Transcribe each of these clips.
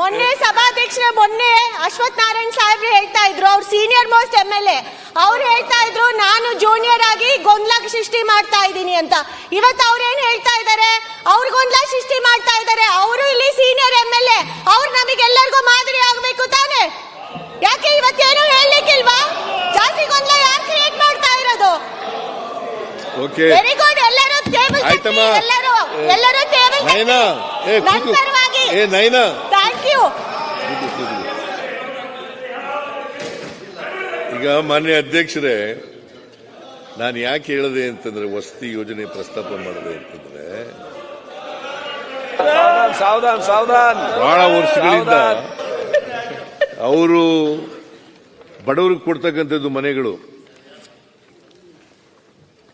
ಮೊನ್ನೆ ಸಭಾಧ್ಯಕ್ಷರ ಮೊನ್ನೆ ಅಶ್ವಥ್ ನಾರಾಯಣ್ ಸಾಹೇಬ್ರು ಹೇಳ್ತಾ ಇದ್ರು, ಅವ್ರು ಸೀನಿಯರ್ ಮೋಸ್ಟ್ MLA, ಅವ್ರು ಹೇಳ್ತಾ ಇದ್ರು ನಾನು ಜೂನಿಯರ್ ಆಗಿ ಗೊಂದಲ ಸೃಷ್ಟಿ ಮಾಡ್ತಾ ಇದ್ದೀನಿ ಅಂತ. ಇವತ್ತು ಅವ್ರು ಏನ್ ಹೇಳ್ತಾ ಇದ್ದಾರೆ, ಅವ್ರು ಗೊಂದಲ ಸೃಷ್ಟಿ ಮಾಡ್ತಾ ಇದ್ದಾರೆ. ಅವರು ಇಲ್ಲಿ ಸೀನಿಯರ್ MLA, ಅವ್ರು ನಮಗೆಲ್ಲರಿಗೂ ಮಾದರಿ ಆಗ್ಬೇಕು ತಾನೆ? ಯಾಕೆ ಇವತ್ತೇನು ಹೇಳಲಿಕ್ಕಿಲ್ವಾ? ಜಾಸ್ತಿ ಗೊಂದಲ ಯಾಕೆ ಕ್ರಿಯೇಟ್ ಮಾಡ್ತಾ ಇರೋದು? Very good. ಎಲ್ಲರೂ ಟೇಬಲ್ ಎಲ್ಲರೂ ಟೇಬಲ್ ಪರವಾಗಿ ಥ್ಯಾಂಕ್ ಯು. ಈಗ ಮಾನ್ಯ ಅಧ್ಯಕ್ಷರೇ, ನಾನು ಯಾಕೆ ಹೇಳಿದೆ ಅಂತಂದ್ರೆ ವಸತಿ ಯೋಜನೆ ಪ್ರಸ್ತಾಪ ಮಾಡಿದೆ ಅಂತಂದ್ರೆ ಬಹಳ ವರ್ಷಗಳಿಂದ ಅವರು ಬಡವರಿಗೆ ಕೊಡ್ತಕ್ಕಂಥದ್ದು ಮನೆಗಳು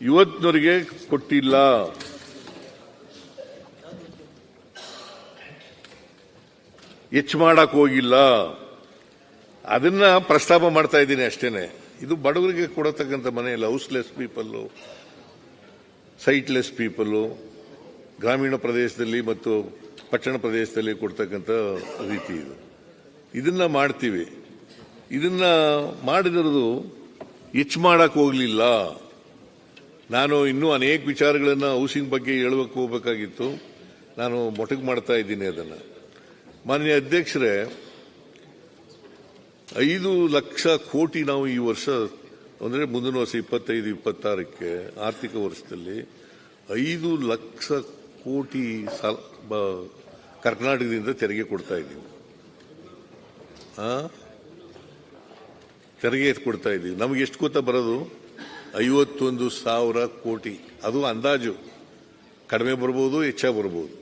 ಇವತ್ತಿನವರಿಗೆ ಕೊಟ್ಟಿಲ್ಲ. ಹೆಚ್ಚು ಮಾಡಕ್ ಹೋಗಿಲ್ಲ. ಅದನ್ನ ಪ್ರಸ್ತಾಪ ಮಾಡ್ತಾ ಇದ್ದೀನಿ ಅಷ್ಟೇನೆ. ಇದು ಬಡವರಿಗೆ ಕೊಡತಕ್ಕಂಥ ಮನೆಯಲ್ಲ. ಹೌಸ್ಲೆಸ್ ಪೀಪಲ್, ಸೈಟ್ಲೆಸ್ ಪೀಪಲ್, ಗ್ರಾಮೀಣ ಪ್ರದೇಶದಲ್ಲಿ ಮತ್ತು ಪಟ್ಟಣ ಪ್ರದೇಶದಲ್ಲಿ ಕೊಡ್ತಕ್ಕಂಥ ರೀತಿ ಇದು. ಇದನ್ನ ಮಾಡ್ತೀವಿ. ಇದನ್ನ ಮಾಡಿದಿರೋದು ಹೆಚ್ಚು ಮಾಡಕ್ ಹೋಗ್ಲಿಲ್ಲ. ನಾನು ಇನ್ನೂ ಅನೇಕ ವಿಚಾರಗಳನ್ನ ಹೌಸಿಂಗ್ ಬಗ್ಗೆ ಹೇಳಬೇಕು ಹೋಗಬೇಕಾಗಿತ್ತು. ನಾನು ಮೊಟಕು ಮಾಡ್ತಾ ಇದ್ದೀನಿ ಅದನ್ನ. ಮಾನ್ಯ ಅಧ್ಯಕ್ಷರೇ, 5 ಲಕ್ಷ ಕೋಟಿ ನಾವು ಈ ವರ್ಷ ಅಂದ್ರೆ ಮುಂದಿನ ವರ್ಷ 25-26ಕ್ಕೆ ಆರ್ಥಿಕ ವರ್ಷದಲ್ಲಿ 5 ಲಕ್ಷ ಕೋಟಿ ಕರ್ನಾಟಕದಿಂದ ತೆರಿಗೆ ಕೊಡ್ತಾ ಇದ್ದೀವಿ. ತೆರಿಗೆ ಕೊಡ್ತಾ ಇದ್ದೀವಿ. ನಮ್ಗೆ ಎಷ್ಟು ಗೊತ್ತಾ ಬರೋದು? 51,000 ಕೋಟಿ. ಅದು ಅಂದಾಜು. ಕಡಿಮೆ ಬರ್ಬೋದು, ಹೆಚ್ಚಾಗಿ ಬರ್ಬೋದು.